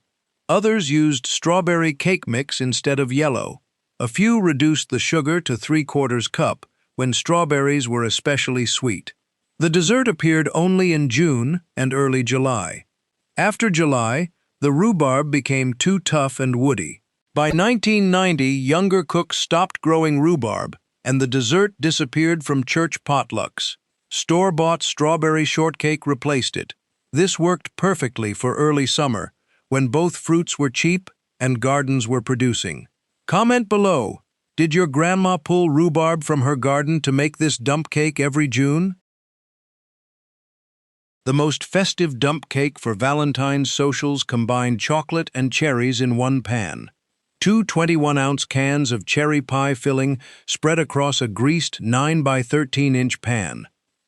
Others used strawberry cake mix instead of yellow. A few reduced the sugar to 3/4 cup when strawberries were especially sweet. The dessert appeared only in June and early July. After July, the rhubarb became too tough and woody. By 1990, younger cooks stopped growing rhubarb, and the dessert disappeared from church potlucks. Store-bought strawberry shortcake replaced it. This worked perfectly for early summer, when both fruits were cheap and gardens were producing. Comment below, did your grandma pull rhubarb from her garden to make this dump cake every June? The most festive dump cake for Valentine's socials combined chocolate and cherries in one pan. 2 21-ounce cans of cherry pie filling spread across a greased 9 by 13-inch pan.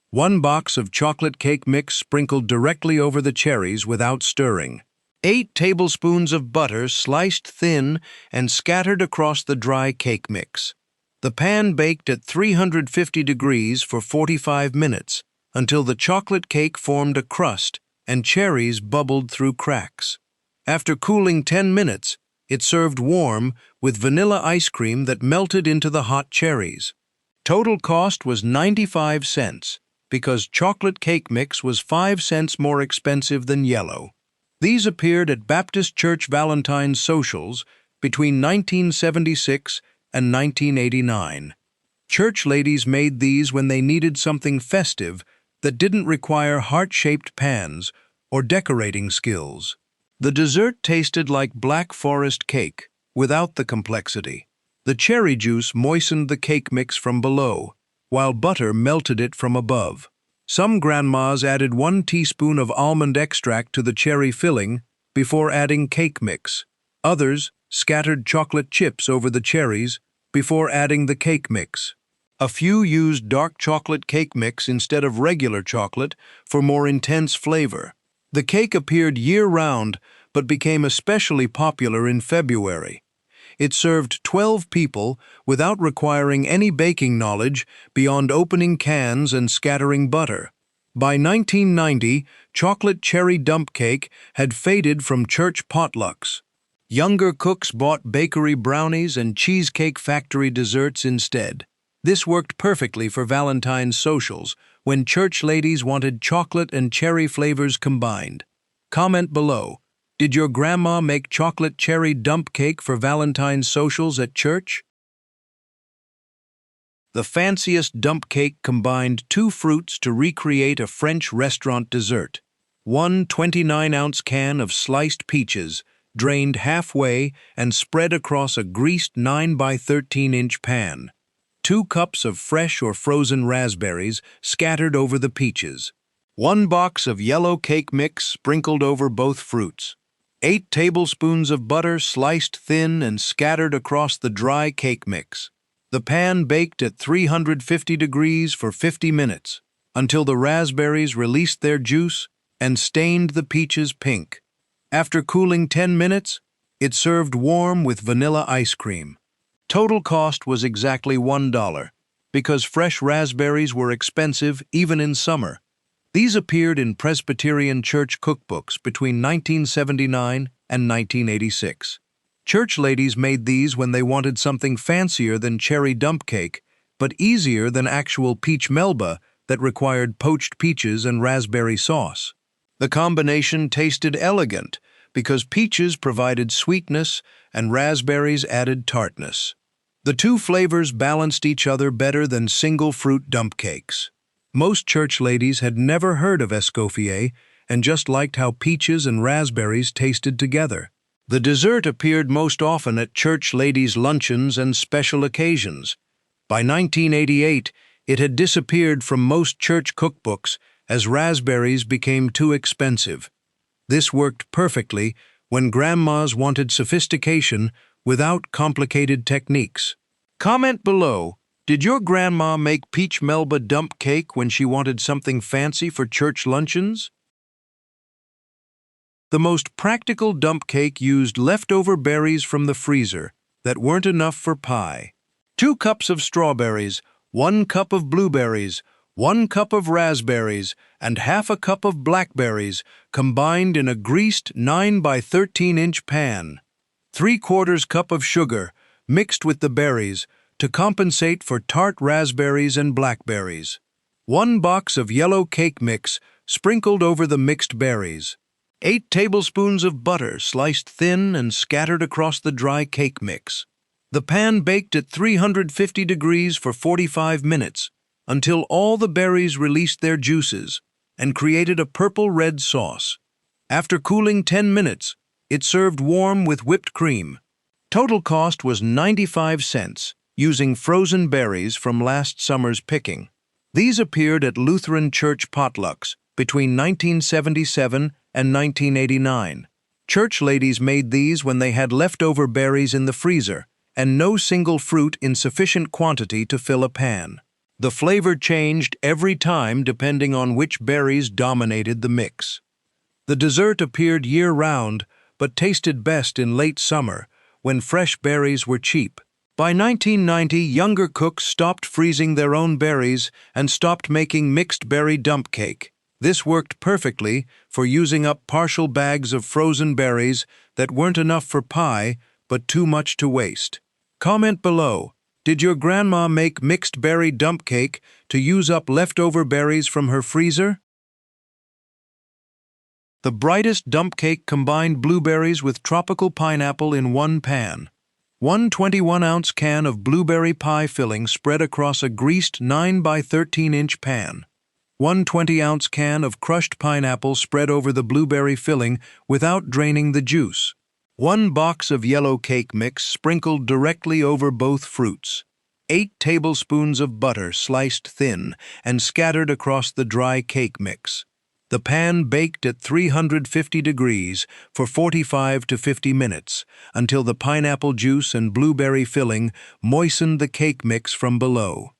1 box of chocolate cake mix sprinkled directly over the cherries without stirring. 8 tablespoons of butter sliced thin and scattered across the dry cake mix. The pan baked at 350 degrees for 45 minutes until the chocolate cake formed a crust and cherries bubbled through cracks. After cooling 10 minutes, it served warm with vanilla ice cream that melted into the hot cherries. Total cost was 95 cents because chocolate cake mix was 5 cents more expensive than yellow. These appeared at Baptist Church Valentine's socials between 1976 and 1989. Church ladies made these when they needed something festive that didn't require heart-shaped pans or decorating skills. The dessert tasted like Black Forest cake, without the complexity. The cherry juice moistened the cake mix from below, while butter melted it from above. Some grandmas added 1 teaspoon of almond extract to the cherry filling before adding cake mix. Others scattered chocolate chips over the cherries before adding the cake mix. A few used dark chocolate cake mix instead of regular chocolate for more intense flavor. The cake appeared year-round but became especially popular in February. It served 12 people without requiring any baking knowledge beyond opening cans and scattering butter. By 1990, chocolate cherry dump cake had faded from church potlucks. Younger cooks bought bakery brownies and Cheesecake Factory desserts instead. This worked perfectly for Valentine's socials when church ladies wanted chocolate and cherry flavors combined. Comment below. Did your grandma make chocolate cherry dump cake for Valentine's socials at church? The fanciest dump cake combined 2 fruits to recreate a French restaurant dessert. 1 29-ounce can of sliced peaches, drained halfway and spread across a greased 9 by 13-inch pan. 2 cups of fresh or frozen raspberries scattered over the peaches. 1 box of yellow cake mix sprinkled over both fruits. 8 tablespoons of butter sliced thin and scattered across the dry cake mix. The pan baked at 350 degrees for 50 minutes until the raspberries released their juice and stained the peaches pink. After cooling 10 minutes, it served warm with vanilla ice cream. Total cost was exactly $1 because fresh raspberries were expensive even in summer. These appeared in Presbyterian church cookbooks between 1979 and 1986. Church ladies made these when they wanted something fancier than cherry dump cake, but easier than actual peach melba that required poached peaches and raspberry sauce. The combination tasted elegant because peaches provided sweetness and raspberries added tartness. The 2 flavors balanced each other better than single-fruit dump cakes. Most church ladies had never heard of Escoffier and just liked how peaches and raspberries tasted together. The dessert appeared most often at church ladies' luncheons and special occasions. By 1988, it had disappeared from most church cookbooks as raspberries became too expensive. This worked perfectly when grandmas wanted sophistication without complicated techniques. Comment below. Did your grandma make peach melba dump cake when she wanted something fancy for church luncheons? The most practical dump cake used leftover berries from the freezer that weren't enough for pie. 2 cups of strawberries, 1 cup of blueberries, 1 cup of raspberries, and half a cup of blackberries, combined in a greased 9 by 13-inch pan. 3/4 cup of sugar, mixed with the berries, to compensate for tart raspberries and blackberries. 1 box of yellow cake mix, sprinkled over the mixed berries. 8 tablespoons of butter, sliced thin and scattered across the dry cake mix. The pan baked at 350 degrees for 45 minutes, until all the berries released their juices and created a purple-red sauce. After cooling 10 minutes, it served warm with whipped cream. Total cost was 95 cents, using frozen berries from last summer's picking. These appeared at Lutheran church potlucks between 1977 and 1989. Church ladies made these when they had leftover berries in the freezer and no single fruit in sufficient quantity to fill a pan. The flavor changed every time depending on which berries dominated the mix. The dessert appeared year-round, but tasted best in late summer, when fresh berries were cheap. By 1990, younger cooks stopped freezing their own berries and stopped making mixed berry dump cake. This worked perfectly for using up partial bags of frozen berries that weren't enough for pie, but too much to waste. Comment below, did your grandma make mixed berry dump cake to use up leftover berries from her freezer? The brightest dump cake combined blueberries with tropical pineapple in one pan. 1 21-ounce can of blueberry pie filling spread across a greased 9 by 13-inch pan. 1 20-ounce can of crushed pineapple spread over the blueberry filling without draining the juice. 1 box of yellow cake mix sprinkled directly over both fruits. 8 tablespoons of butter sliced thin and scattered across the dry cake mix. The pan baked at 350 degrees for 45 to 50 minutes until the pineapple juice and blueberry filling moistened the cake mix from below.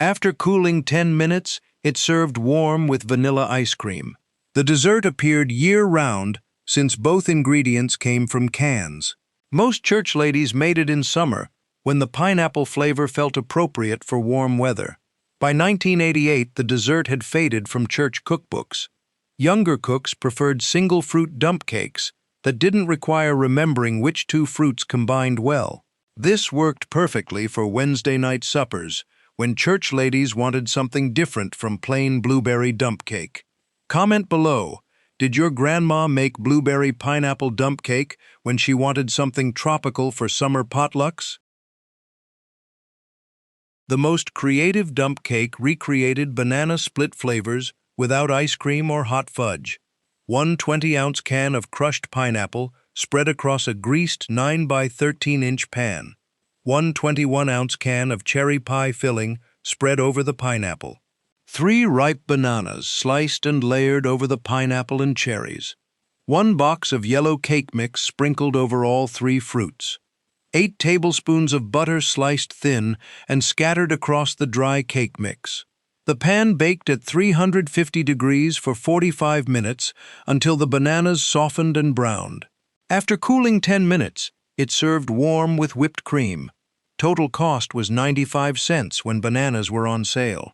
After cooling 10 minutes, it served warm with vanilla ice cream. The dessert appeared year-round since both ingredients came from cans. Most church ladies made it in summer when the pineapple flavor felt appropriate for warm weather. By 1988, the dessert had faded from church cookbooks. Younger cooks preferred single-fruit dump cakes that didn't require remembering which 2 fruits combined well. This worked perfectly for Wednesday night suppers, when church ladies wanted something different from plain blueberry dump cake. Comment below, did your grandma make blueberry pineapple dump cake when she wanted something tropical for summer potlucks? The most creative dump cake recreated banana split flavors without ice cream or hot fudge. 1 20-ounce can of crushed pineapple spread across a greased 9 by 13-inch pan. 1 21-ounce can of cherry pie filling spread over the pineapple. 3 ripe bananas sliced and layered over the pineapple and cherries. 1 box of yellow cake mix sprinkled over all 3 fruits. 8 tablespoons of butter sliced thin and scattered across the dry cake mix. The pan baked at 350 degrees for 45 minutes until the bananas softened and browned. After cooling 10 minutes, it served warm with whipped cream. Total cost was 95 cents when bananas were on sale.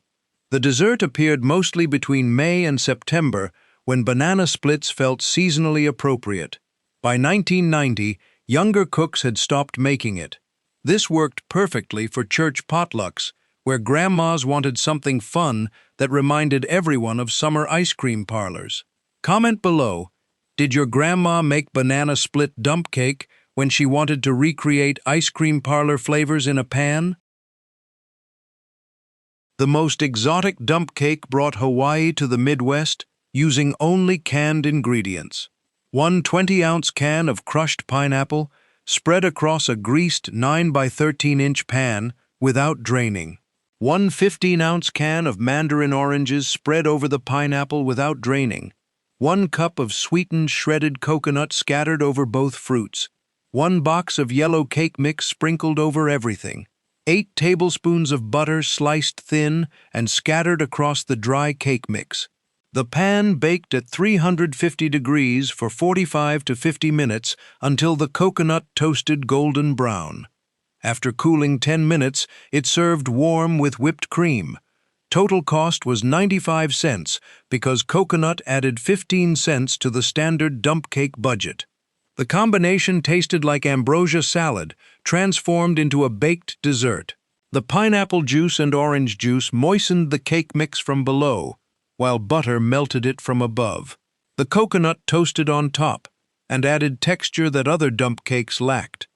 The dessert appeared mostly between May and September, when banana splits felt seasonally appropriate. By 1990, younger cooks had stopped making it. This worked perfectly for church potlucks, where grandmas wanted something fun that reminded everyone of summer ice cream parlors. Comment below, did your grandma make banana split dump cake when she wanted to recreate ice cream parlor flavors in a pan? The most exotic dump cake brought Hawaii to the Midwest using only canned ingredients. 1 20-ounce can of crushed pineapple spread across a greased 9 by 13-inch pan without draining. 1 15-ounce can of mandarin oranges spread over the pineapple without draining. 1 cup of sweetened shredded coconut scattered over both fruits. 1 box of yellow cake mix sprinkled over everything. 8 tablespoons of butter sliced thin and scattered across the dry cake mix. The pan baked at 350 degrees for 45 to 50 minutes until the coconut toasted golden brown. After cooling 10 minutes, it served warm with whipped cream. Total cost was 95 cents because coconut added 15 cents to the standard dump cake budget. The combination tasted like ambrosia salad, transformed into a baked dessert. The pineapple juice and orange juice moistened the cake mix from below, while butter melted it from above. The coconut toasted on top and added texture that other dump cakes lacked.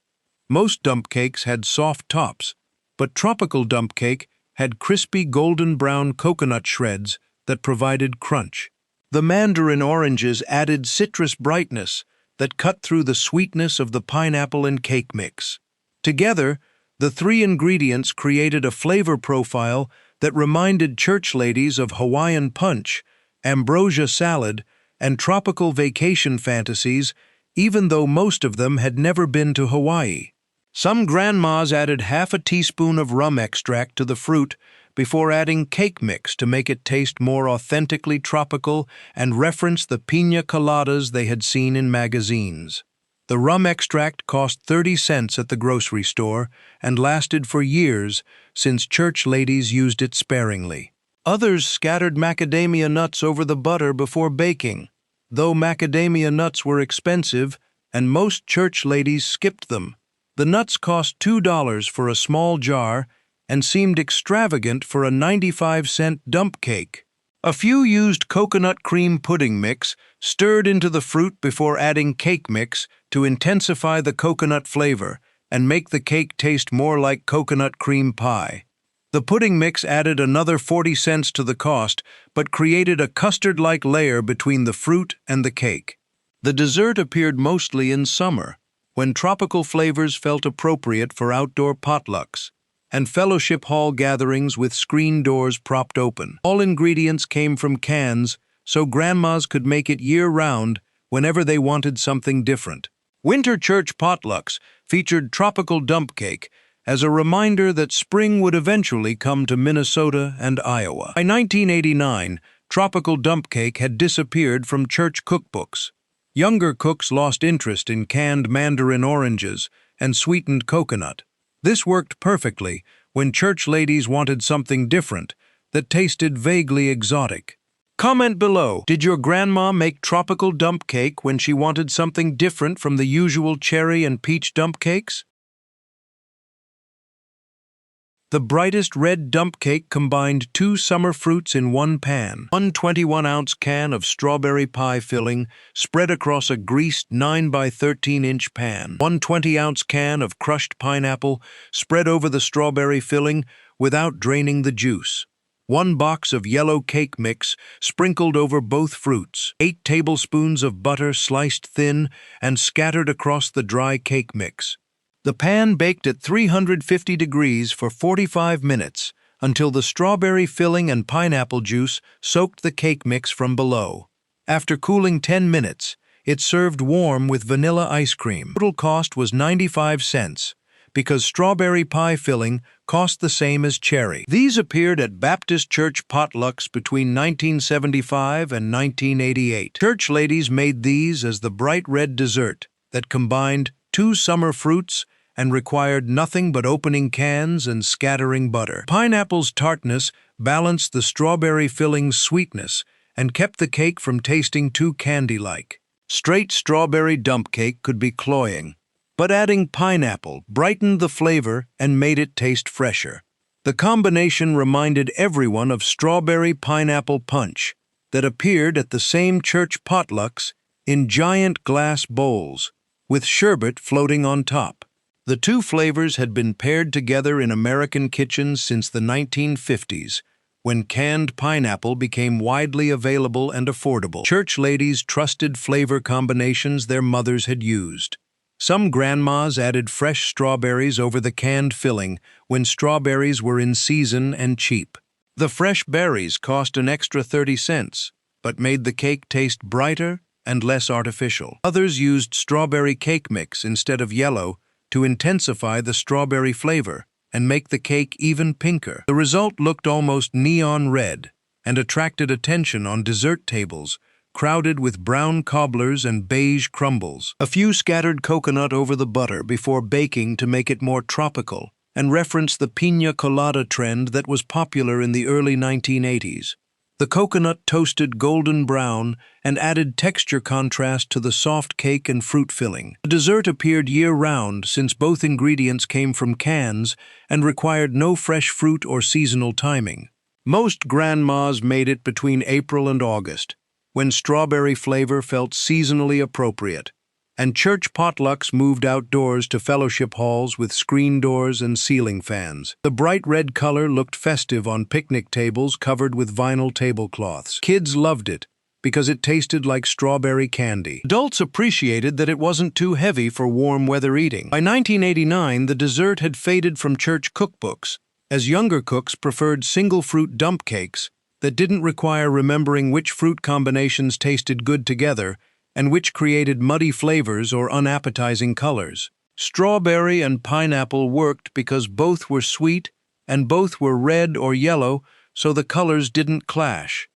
Most dump cakes had soft tops, but tropical dump cake had crispy golden brown coconut shreds that provided crunch. The mandarin oranges added citrus brightness that cut through the sweetness of the pineapple and cake mix. Together, the three ingredients created a flavor profile that reminded church ladies of Hawaiian punch, ambrosia salad, and tropical vacation fantasies, even though most of them had never been to Hawaii. Some grandmas added half a teaspoon of rum extract to the fruit before adding cake mix to make it taste more authentically tropical and reference the piña coladas they had seen in magazines. The rum extract cost 30 cents at the grocery store and lasted for years since church ladies used it sparingly. Others scattered macadamia nuts over the butter before baking, though macadamia nuts were expensive and most church ladies skipped them. The nuts cost $2 for a small jar and seemed extravagant for a 95-cent dump cake. A few used coconut cream pudding mix stirred into the fruit before adding cake mix to intensify the coconut flavor and make the cake taste more like coconut cream pie. The pudding mix added another 40 cents to the cost, but created a custard-like layer between the fruit and the cake. The dessert appeared mostly in summer, when tropical flavors felt appropriate for outdoor potlucks and fellowship hall gatherings with screen doors propped open. All ingredients came from cans, so grandmas could make it year-round whenever they wanted something different. Winter church potlucks featured tropical dump cake as a reminder that spring would eventually come to Minnesota and Iowa. By 1989, tropical dump cake had disappeared from church cookbooks. Younger cooks lost interest in canned mandarin oranges and sweetened coconut. This worked perfectly when church ladies wanted something different that tasted vaguely exotic. Comment below, did your grandma make tropical dump cake when she wanted something different from the usual cherry and peach dump cakes? The brightest red dump cake combined 2 summer fruits in one pan. One 21-ounce can of strawberry pie filling spread across a greased 9 by 13-inch pan. One 20-ounce can of crushed pineapple spread over the strawberry filling without draining the juice. 1 box of yellow cake mix sprinkled over both fruits. 8 tablespoons of butter sliced thin and scattered across the dry cake mix. The pan baked at 350 degrees for 45 minutes until the strawberry filling and pineapple juice soaked the cake mix from below. After cooling 10 minutes, it served warm with vanilla ice cream. Total cost was 95 cents because strawberry pie filling cost the same as cherry. These appeared at Baptist church potlucks between 1975 and 1988. Church ladies made these as the bright red dessert that combined 2 summer fruits and required nothing but opening cans and scattering butter. Pineapple's tartness balanced the strawberry filling's sweetness and kept the cake from tasting too candy-like. Straight strawberry dump cake could be cloying, but adding pineapple brightened the flavor and made it taste fresher. The combination reminded everyone of strawberry pineapple punch that appeared at the same church potlucks in giant glass bowls, with sherbet floating on top. The 2 flavors had been paired together in American kitchens since the 1950s, when canned pineapple became widely available and affordable. Church ladies trusted flavor combinations their mothers had used. Some grandmas added fresh strawberries over the canned filling when strawberries were in season and cheap. The fresh berries cost an extra 30 cents, but made the cake taste brighter and less artificial. Others used strawberry cake mix instead of yellow to intensify the strawberry flavor and make the cake even pinker. The result looked almost neon red and attracted attention on dessert tables crowded with brown cobblers and beige crumbles. A few scattered coconut over the butter before baking to make it more tropical, and reference the piña colada trend that was popular in the early 1980s. The coconut toasted golden brown and added texture contrast to the soft cake and fruit filling. The dessert appeared year-round since both ingredients came from cans and required no fresh fruit or seasonal timing. Most grandmas made it between April and August, when strawberry flavor felt seasonally appropriate, and church potlucks moved outdoors to fellowship halls with screen doors and ceiling fans. The bright red color looked festive on picnic tables covered with vinyl tablecloths. Kids loved it because it tasted like strawberry candy. Adults appreciated that it wasn't too heavy for warm weather eating. By 1989, the dessert had faded from church cookbooks, as younger cooks preferred single-fruit dump cakes that didn't require remembering which fruit combinations tasted good together and which created muddy flavors or unappetizing colors. Strawberry and pineapple worked because both were sweet and both were red or yellow, so the colors didn't clash.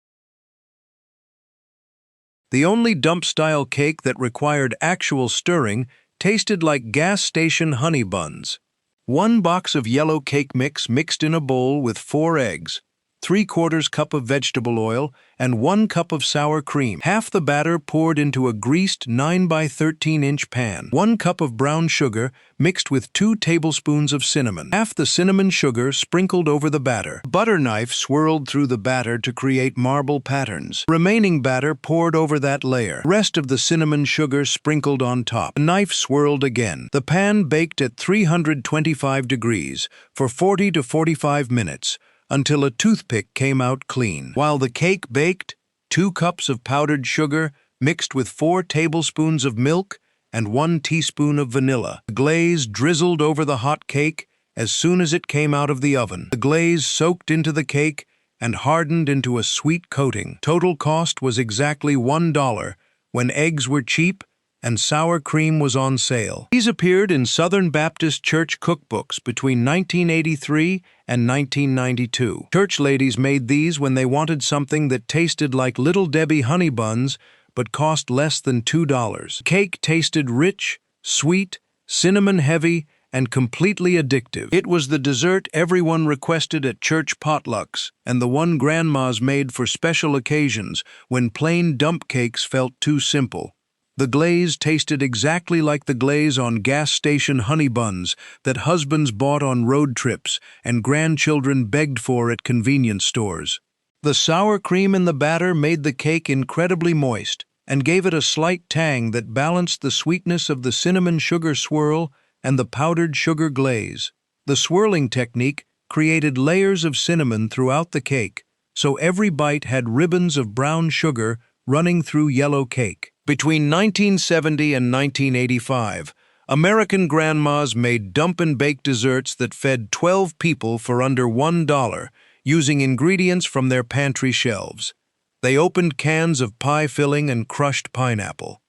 The only dump-style cake that required actual stirring tasted like gas station honey buns. 1 box of yellow cake mix mixed in a bowl with 4 eggs, 3/4 cup of vegetable oil, and 1 cup of sour cream. Half the batter poured into a greased 9 by 13-inch pan. 1 cup of brown sugar mixed with 2 tablespoons of cinnamon. Half the cinnamon sugar sprinkled over the batter. Butter knife swirled through the batter to create marble patterns. Remaining batter poured over that layer. Rest of the cinnamon sugar sprinkled on top. The knife swirled again. The pan baked at 325 degrees for 40 to 45 minutes, until a toothpick came out clean. While the cake baked, 2 cups of powdered sugar mixed with 4 tablespoons of milk and 1 teaspoon of vanilla. The glaze drizzled over the hot cake as soon as it came out of the oven. The glaze soaked into the cake and hardened into a sweet coating. Total cost was exactly $1 when eggs were cheap and sour cream was on sale. These appeared in Southern Baptist church cookbooks between 1983 and 1992. Church ladies made these when they wanted something that tasted like Little Debbie honey buns but cost less than $2. The cake tasted rich, sweet, cinnamon-heavy, and completely addictive. It was the dessert everyone requested at church potlucks and the one grandmas made for special occasions when plain dump cakes felt too simple. The glaze tasted exactly like the glaze on gas station honey buns that husbands bought on road trips and grandchildren begged for at convenience stores. The sour cream in the batter made the cake incredibly moist and gave it a slight tang that balanced the sweetness of the cinnamon sugar swirl and the powdered sugar glaze. The swirling technique created layers of cinnamon throughout the cake, so every bite had ribbons of brown sugar running through yellow cake. Between 1970 and 1985, American grandmas made dump-and-bake desserts that fed 12 people for under $1, using ingredients from their pantry shelves. They opened cans of pie filling and crushed pineapple.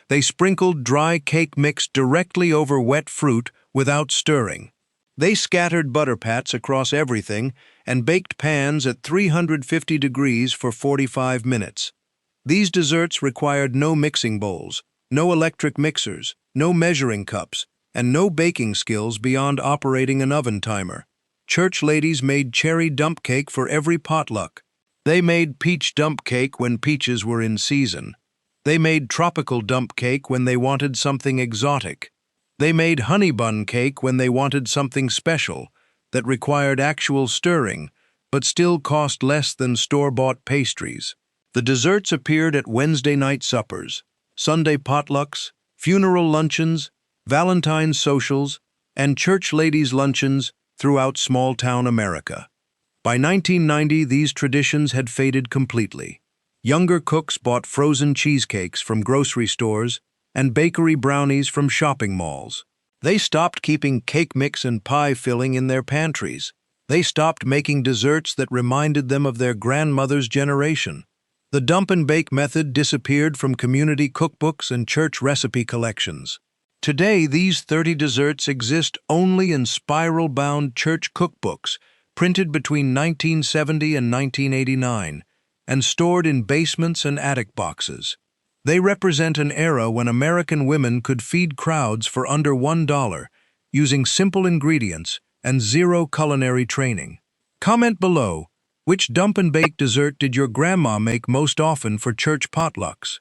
They sprinkled dry cake mix directly over wet fruit without stirring. They scattered butter pats across everything and baked pans at 350 degrees for 45 minutes. These desserts required no mixing bowls, no electric mixers, no measuring cups, and no baking skills beyond operating an oven timer. Church ladies made cherry dump cake for every potluck. They made peach dump cake when peaches were in season. They made tropical dump cake when they wanted something exotic. They made honey bun cake when they wanted something special that required actual stirring, but still cost less than store-bought pastries. The desserts appeared at Wednesday night suppers, Sunday potlucks, funeral luncheons, Valentine's socials, and church ladies' luncheons throughout small-town America. By 1990, these traditions had faded completely. Younger cooks bought frozen cheesecakes from grocery stores and bakery brownies from shopping malls. They stopped keeping cake mix and pie filling in their pantries. They stopped making desserts that reminded them of their grandmother's generation. The dump-and-bake method disappeared from community cookbooks and church recipe collections. Today, these 30 desserts exist only in spiral-bound church cookbooks, printed between 1970 and 1989, and stored in basements and attic boxes. They represent an era when American women could feed crowds for under $1, using simple ingredients and zero culinary training. Comment below, which dump and bake dessert did your grandma make most often for church potlucks?